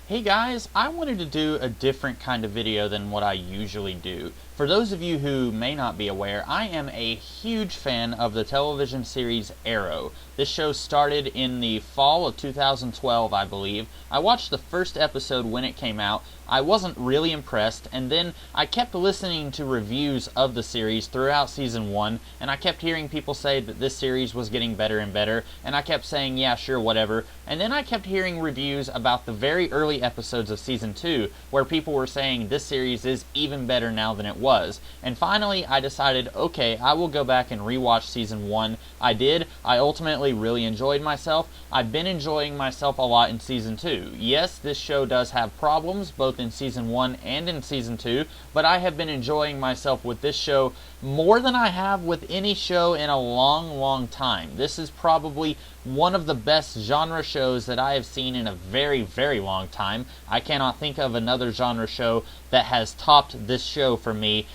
Hey guys, I wanted to do a different kind of video than what I usually do. For those of you who may not be aware, I am a huge fan of the television series Arrow. This show started in the fall of 2012, I believe. I watched the first episode when it came out. I wasn't really impressed, and then I kept listening to reviews of the series throughout season 1, and I kept hearing people say that this series was getting better and better, and I kept saying, yeah, sure, whatever. And then I kept hearing reviews about the very early episodes of season 2, where people were saying this series is even better now than it was. And finally, I decided, okay, I will go back and rewatch season 1. I did. I ultimately really enjoyed myself. I've been enjoying myself a lot in season 2. Yes, this show does have problems, both in season 1 and in season 2, but I have been enjoying myself with this show more than I have with any show in a long time. This is probably one of the best genre shows that I have seen in a very long time. I cannot think of another genre show that has topped this show for me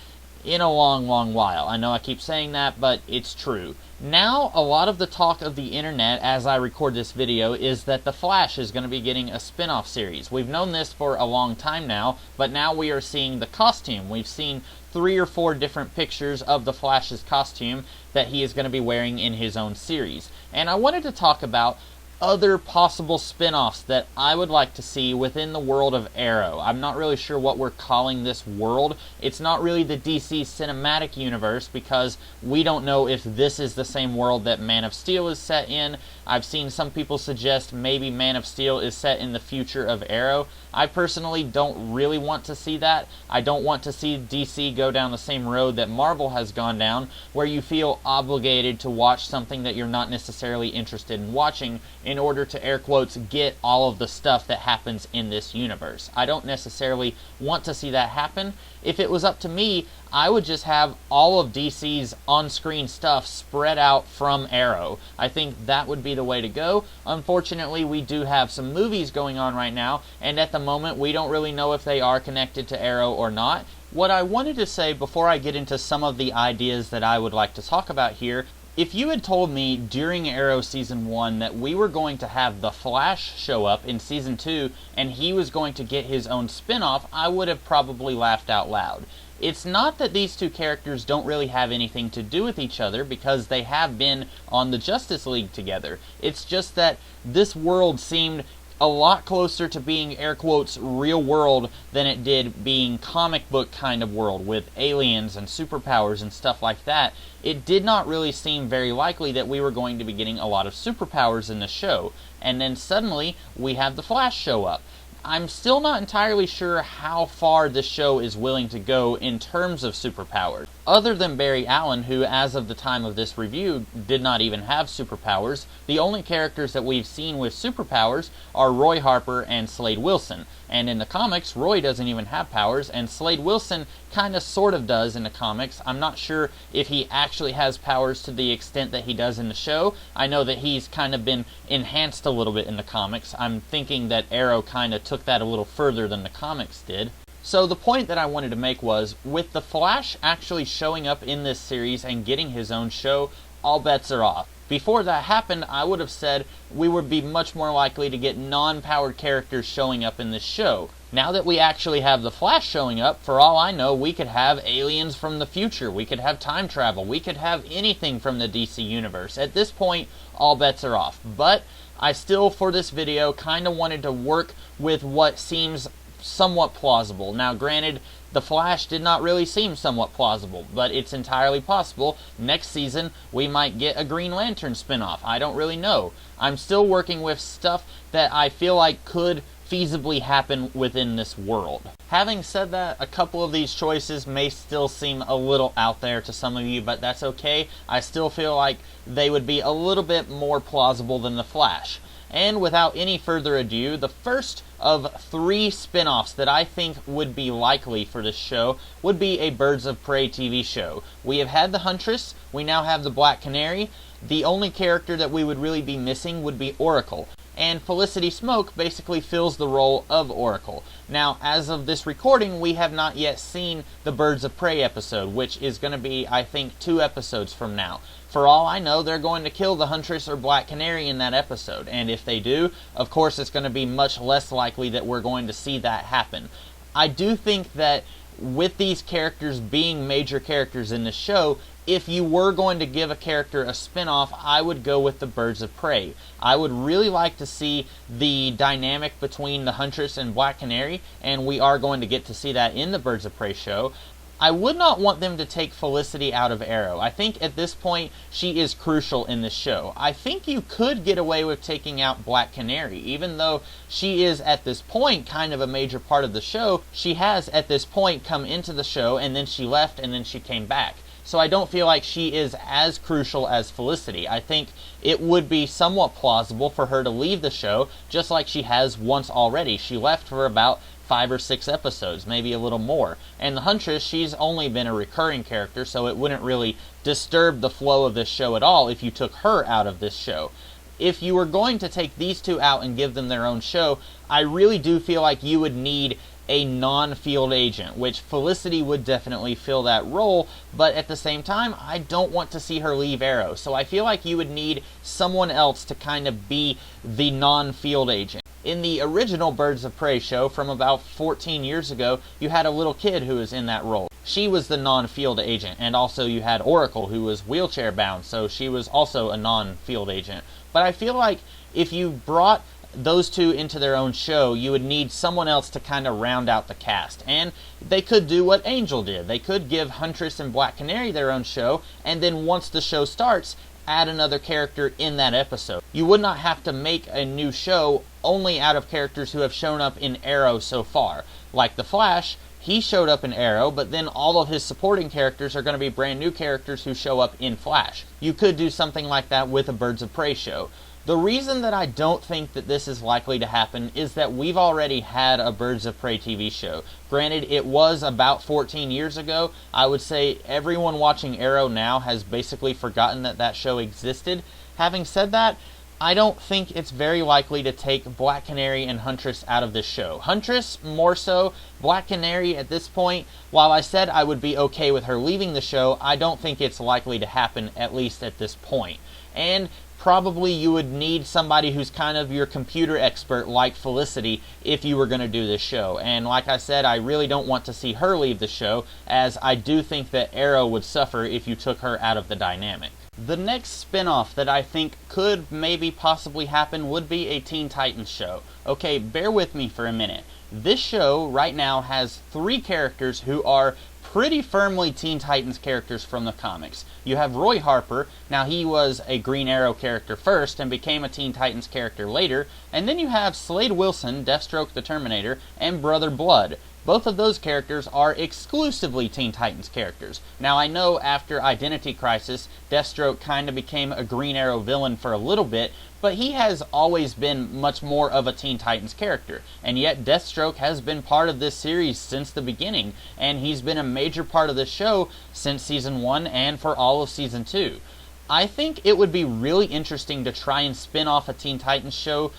in a long while. I know I keep saying that, but it's true. Now, a lot of the talk of the internet as I record this video is that The Flash is going to be getting a spin-off series. We've known this for a long time now, but now we are seeing the costume. We've seen 3 or 4 different pictures of the Flash's costume that he is going to be wearing in his own series. And I wanted to talk about other possible spin-offs that I would like to see within the world of Arrow. I'm not really sure what we're calling this world. It's not really the DC cinematic universe because we don't know if this is the same world that Man of Steel is set in. I've seen some people suggest maybe Man of Steel is set in the future of Arrow. I personally don't really want to see that. I don't want to see DC go down the same road that Marvel has gone down, where you feel obligated to watch something that you're not necessarily interested in watching in order to, air quotes, get all of the stuff that happens in this universe. I don't necessarily want to see that happen. If it was up to me, I would just have all of DC's on-screen stuff spread out from Arrow. I think that would be the way to go. Unfortunately, we do have some movies going on right now, and at the moment, we don't really know if they are connected to Arrow or not. What I wanted to say before I get into some of the ideas that I would like to talk about here, if you had told me during Arrow Season 1 that we were going to have The Flash show up in Season 2 and he was going to get his own spin-off, I would have probably laughed out loud. It's not that these two characters don't really have anything to do with each other because they have been on the Justice League together. It's just that this world seemed a lot closer to being, air quotes, real world than it did being comic book kind of world with aliens and superpowers and stuff like that. It did not really seem very likely that we were going to be getting a lot of superpowers in the show. And then suddenly we have the Flash show up. I'm still not entirely sure how far this show is willing to go in terms of superpowers. Other than Barry Allen, who as of the time of this review did not even have superpowers, the only characters that we've seen with superpowers are Roy Harper and Slade Wilson. And in the comics, Roy doesn't even have powers, and Slade Wilson kind of sort of does in the comics. I'm not sure if he actually has powers to the extent that he does in the show. I know that he's kind of been enhanced a little bit in the comics. I'm thinking that Arrow kind of took that a little further than the comics did. So the point that I wanted to make was, with the Flash actually showing up in this series and getting his own show, all bets are off. Before that happened, I would have said we would be much more likely to get non-powered characters showing up in this show. Now that we actually have the Flash showing up, for all I know, we could have aliens from the future, we could have time travel, we could have anything from the DC universe. At this point, all bets are off. But I still, for this video, kind of wanted to work with what seems somewhat plausible. Now, granted, The Flash did not really seem somewhat plausible, but it's entirely possible next season we might get a Green Lantern spinoff. I don't really know. I'm still working with stuff that I feel like could feasibly happen within this world. Having said that, a couple of these choices may still seem a little out there to some of you, but that's okay. I still feel like they would be a little bit more plausible than The Flash. And without any further ado, the first of 3 spin-offs that I think would be likely for this show would be a Birds of Prey TV show. We have had the Huntress, we now have the Black Canary. The only character that we would really be missing would be Oracle. and Felicity Smoke basically fills the role of Oracle. Now, as of this recording, we have not yet seen the Birds of Prey episode, which is going to be, I think, 2 episodes from now. For all I know, they're going to kill the Huntress or Black Canary in that episode, and if they do, of course it's going to be much less likely that we're going to see that happen. I do think that with these characters being major characters in the show, if you were going to give a character a spin-off, I would go with the Birds of Prey. I would really like to see the dynamic between the Huntress and Black Canary, and we are going to get to see that in the Birds of Prey show. I would not want them to take Felicity out of Arrow. I think at this point she is crucial in this show. I think you could get away with taking out Black Canary. Even though she is at this point kind of a major part of the show, she has at this point come into the show and then she left and then she came back. So I don't feel like she is as crucial as Felicity. I think it would be somewhat plausible for her to leave the show just like she has once already. She left for about 5 or 6 episodes, maybe a little more. And the Huntress, she's only been a recurring character, so it wouldn't really disturb the flow of this show at all if you took her out of this show. If you were going to take these two out and give them their own show, I really do feel like you would need a non-field agent, which Felicity would definitely fill that role, but at the same time, I don't want to see her leave Arrow, so I feel like you would need someone else to kind of be the non-field agent. In the original Birds of Prey show from about 14 years ago, you had a little kid who was in that role. She was the non-field agent, and also you had Oracle, who was wheelchair bound, so she was also a non-field agent. But I feel like if you brought those two into their own show, you would need someone else to kind of round out the cast. And they could do what Angel did. They could give Huntress and Black Canary their own show, and then once the show starts, add another character in that episode. You would not have to make a new show only out of characters who have shown up in Arrow so far. Like The Flash, he showed up in Arrow, but then all of his supporting characters are going to be brand new characters who show up in Flash. You could do something like that with a Birds of Prey show. The reason that I don't think that this is likely to happen is that we've already had a Birds of Prey TV show. Granted, it was about 14 years ago. I would say everyone watching Arrow now has basically forgotten that that show existed. Having said that, I don't think it's very likely to take Black Canary and Huntress out of this show. Huntress, more so. Black Canary, at this point, while I said I would be okay with her leaving the show, I don't think it's likely to happen, at least at this point. And probably you would need somebody who's kind of your computer expert like Felicity if you were going to do this show. And like I said, I really don't want to see her leave the show, as I do think that Arrow would suffer if you took her out of the dynamic. The next spin-off that I think could maybe possibly happen would be a Teen Titans show. Okay, bear with me for a minute. This show right now has 3 characters who are pretty firmly Teen Titans characters from the comics. You have Roy Harper. Now, he was a Green Arrow character first and became a Teen Titans character later. And then you have Slade Wilson, Deathstroke the Terminator, and Brother Blood. Both of those characters are exclusively Teen Titans characters. Now, I know after Identity Crisis, Deathstroke kind of became a Green Arrow villain for a little bit, but he has always been much more of a Teen Titans character. And yet, Deathstroke has been part of this series since the beginning, and he's been a major part of the show since Season 1 and for all of Season 2. I think it would be really interesting to try and spin off a Teen Titans show.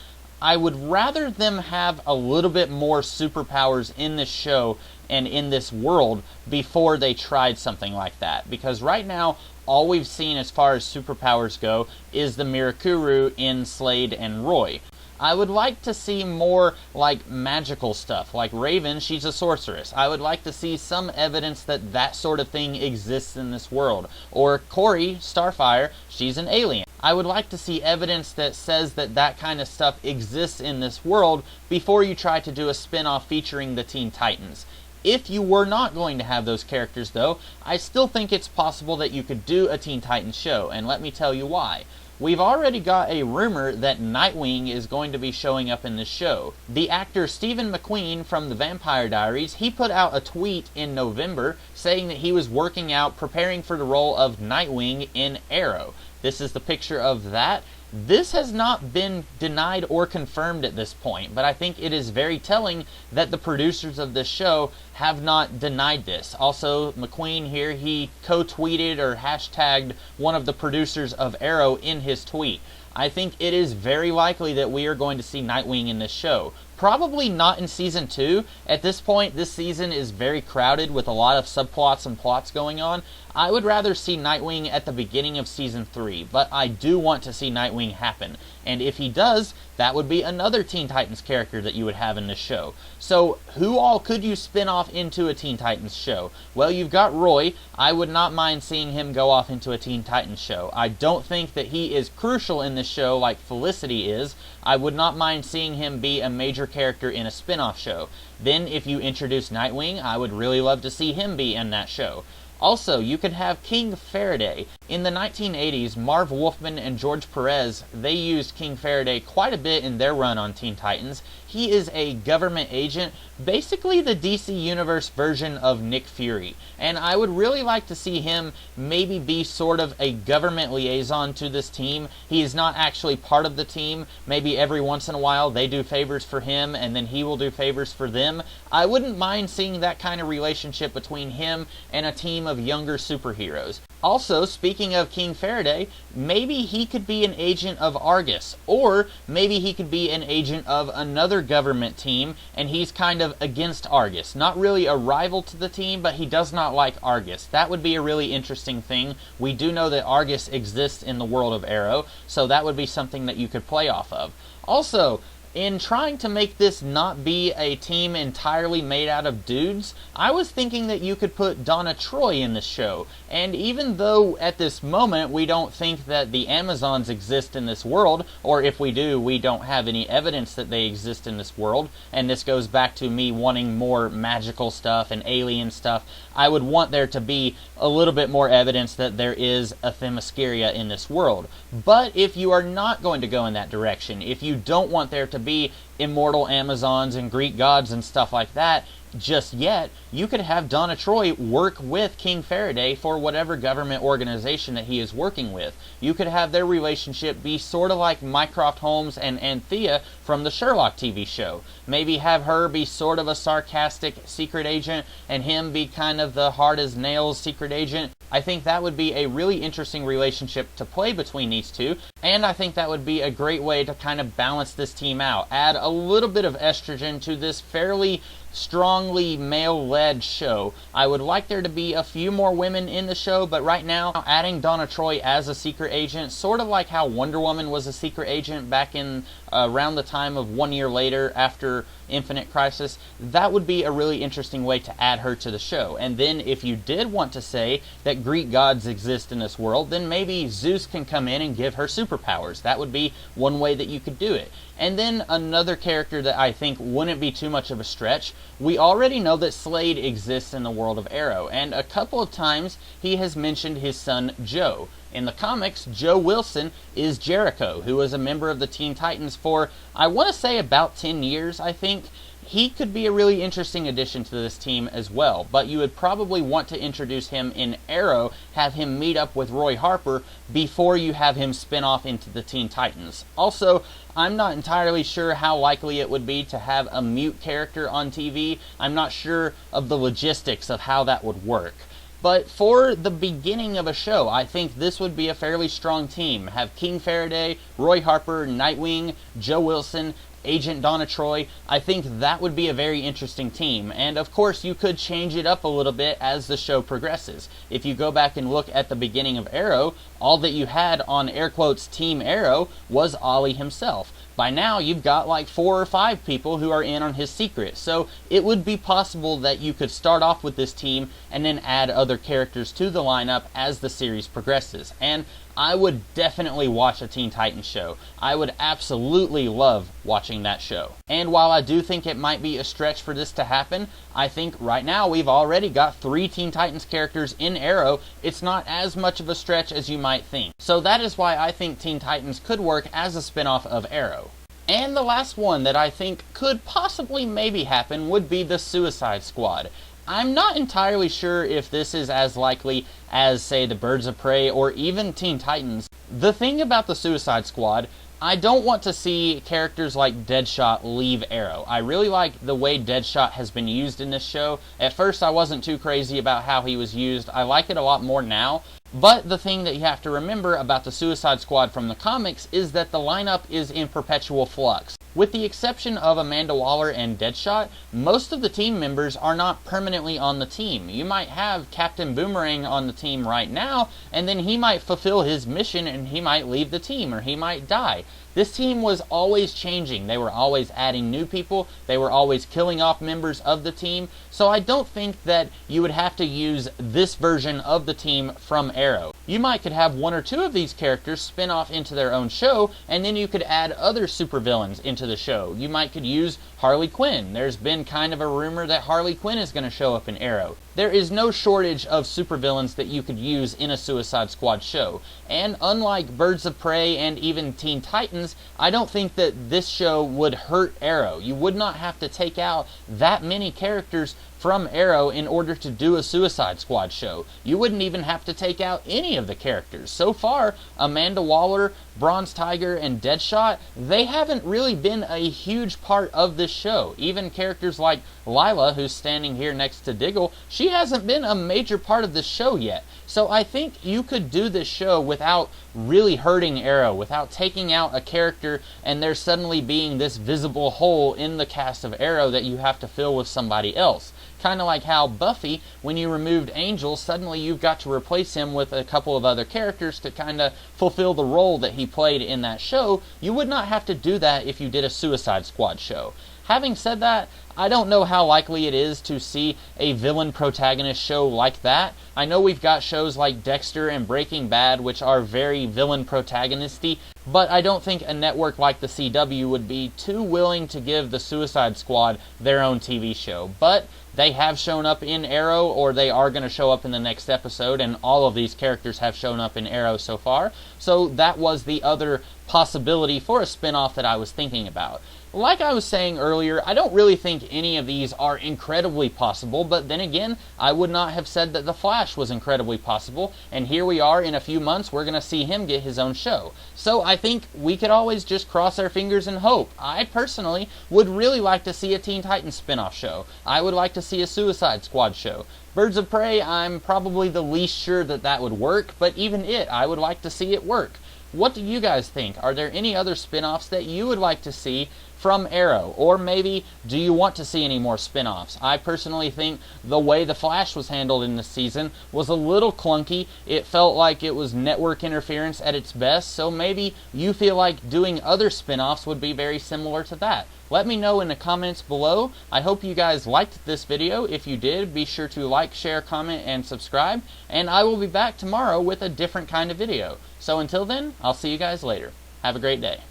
I would rather them have a little bit more superpowers in this show and in this world before they tried something like that. Because right now, all we've seen as far as superpowers go is the Mirakuru in Slade and Roy. I would like to see more like magical stuff. Like Raven, she's a sorceress. I would like to see some evidence that that sort of thing exists in this world. Or Corey, Starfire, she's an alien. I would like to see evidence that says that that kind of stuff exists in this world before you try to do a spin-off featuring the Teen Titans. If you were not going to have those characters, though, I still think it's possible that you could do a Teen Titans show, and let me tell you why. We've already got a rumor that Nightwing is going to be showing up in this show. The actor Stephen McQueen from The Vampire Diaries, he put out a tweet in November saying that he was working out preparing for the role of Nightwing in Arrow. This is the picture of that. This has not been denied or confirmed at this point, but I think it is very telling that the producers of this show have not denied this. Also, McQueen here, he co-tweeted or hashtagged one of the producers of Arrow in his tweet. I think it is very likely that we are going to see Nightwing in this show. Probably not in Season 2. At this point, this season is very crowded with a lot of subplots and plots going on. I would rather see Nightwing at the beginning of Season 3, but I do want to see Nightwing happen. And if he does, that would be another Teen Titans character that you would have in this show. So, who all could you spin off into a Teen Titans show? Well, you've got Roy. I would not mind seeing him go off into a Teen Titans show. I don't think that he is crucial in this show like Felicity is. I would not mind seeing him be a major character in a spin-off show. Then, if you introduce Nightwing, I would really love to see him be in that show. Also, you could have King Faraday. In the 1980s, Marv Wolfman and George Perez, they used King Faraday quite a bit in their run on Teen Titans. He is a government agent, basically the DC Universe version of Nick Fury. And I would really like to see him maybe be sort of a government liaison to this team. He is not actually part of the team. Maybe every once in a while they do favors for him and then he will do favors for them. I wouldn't mind seeing that kind of relationship between him and a team of younger superheroes. Also, speaking of King Faraday, maybe he could be an agent of Argus, or maybe he could be an agent of another government team, and he's kind of against Argus. Not really a rival to the team, but he does not like Argus. That would be a really interesting thing. We do know that Argus exists in the world of Arrow, so that would be something that you could play off of. Also, in trying to make this not be a team entirely made out of dudes, I was thinking that you could put Donna Troy in the show. And even though at this moment we don't think that the Amazons exist in this world, or if we do, we don't have any evidence that they exist in this world, and this goes back to me wanting more magical stuff and alien stuff, I would want there to be a little bit more evidence that there is a Themyscira in this world. But if you are not going to go in that direction, if you don't want there to be immortal Amazons and Greek gods and stuff like that just yet, you could have Donna Troy work with King Faraday for whatever government organization that he is working with. You could have their relationship be sort of like Mycroft Holmes and Anthea from the Sherlock TV show. Maybe have her be sort of a sarcastic secret agent and him be kind of the hard-as-nails secret agent. I think that would be a really interesting relationship to play between these two, and I think that would be a great way to kind of balance this team out. Add a little bit of estrogen to this fairly strongly male-led show. I would like there to be a few more women in the show, but right now, adding Donna Troy as a secret agent, sort of like how Wonder Woman was a secret agent back in around the time of 1 year later after Infinite Crisis, that would be a really interesting way to add her to the show. And then if you did want to say that Greek gods exist in this world, then maybe Zeus can come in and give her superpowers. That would be one way that you could do it. And then another character that I think wouldn't be too much of a stretch, we already know that Slade exists in the world of Arrow, and a couple of times he has mentioned his son Joe. In the comics, Joe Wilson is Jericho, who was a member of the Teen Titans for, I want to say, about 10 years, I think. He could be a really interesting addition to this team as well, but you would probably want to introduce him in Arrow, have him meet up with Roy Harper before you have him spin off into the Teen Titans. Also, I'm not entirely sure how likely it would be to have a mute character on TV. I'm not sure of the logistics of how that would work. But for the beginning of a show, I think this would be a fairly strong team. Have King Faraday, Roy Harper, Nightwing, Joe Wilson, Agent Donna Troy. I think that would be a very interesting team. And of course, you could change it up a little bit as the show progresses. If you go back and look at the beginning of Arrow, all that you had on air quotes Team Arrow was Ollie himself. By now, you've got like 4 or 5 people who are in on his secret. So it would be possible that you could start off with this team and then add other characters to the lineup as the series progresses. And I would definitely watch a Teen Titans show. I would absolutely love watching that show. And while I do think it might be a stretch for this to happen, I think right now we've already got 3 Teen Titans characters in Arrow. It's not as much of a stretch as you might think. So that is why I think Teen Titans could work as a spin-off of Arrow. And the last one that I think could possibly maybe happen would be the Suicide Squad. I'm not entirely sure if this is as likely as, say, the Birds of Prey or even Teen Titans. The thing about the Suicide Squad, I don't want to see characters like Deadshot leave Arrow. I really like the way Deadshot has been used in this show. At first I wasn't too crazy about how he was used. I like it a lot more now. But the thing that you have to remember about the Suicide Squad from the comics is that the lineup is in perpetual flux. With the exception of Amanda Waller and Deadshot, most of the team members are not permanently on the team. You might have Captain Boomerang on the team right now, and then he might fulfill his mission and he might leave the team, or he might die. This team was always changing. They were always adding new people. They were always killing off members of the team. So I don't think that you would have to use this version of the team from Arrow. You could have one or two of these characters spin off into their own show, and then you could add other supervillains into the show. You could use Harley Quinn. There's been kind of a rumor that Harley Quinn is going to show up in Arrow. There is no shortage of supervillains that you could use in a Suicide Squad show. And unlike Birds of Prey and even Teen Titans, I don't think that this show would hurt Arrow. You would not have to take out that many characters from Arrow in order to do a Suicide Squad show. You wouldn't even have to take out any of the characters. So far, Amanda Waller, Bronze Tiger, and Deadshot, they haven't really been a huge part of this show. Even characters like Lila, who's standing here next to Diggle, she hasn't been a major part of this show yet. So I think you could do this show without really hurting Arrow, without taking out a character and there suddenly being this visible hole in the cast of Arrow that you have to fill with somebody else. Kind of like how Buffy, when you removed Angel, suddenly you've got to replace him with a couple of other characters to kind of fulfill the role that he played in that show. You would not have to do that if you did a Suicide Squad show. Having said that, I don't know how likely it is to see a villain protagonist show like that. I know we've got shows like Dexter and Breaking Bad, which are very villain protagonisty, but I don't think a network like the CW would be too willing to give the Suicide Squad their own TV show. But they have shown up in Arrow, or they are going to show up in the next episode, and all of these characters have shown up in Arrow so far. So that was the other possibility for a spin-off that I was thinking about. Like I was saying earlier, I don't really think any of these are incredibly possible, but then again, I would not have said that The Flash was incredibly possible, and here we are in a few months, we're going to see him get his own show. So I think we could always just cross our fingers and hope. I personally would really like to see a Teen Titans spin-off show. I would like to see a Suicide Squad show. Birds of Prey, I'm probably the least sure that that would work, but even I would like to see it work. What do you guys think? Are there any other spin-offs that you would like to see from Arrow? Or maybe, do you want to see any more spin-offs? I personally think the way The Flash was handled in this season was a little clunky. It felt like it was network interference at its best, so maybe you feel like doing other spin-offs would be very similar to that. Let me know in the comments below. I hope you guys liked this video. If you did, be sure to like, share, comment, and subscribe. And I will be back tomorrow with a different kind of video. So until then, I'll see you guys later. Have a great day.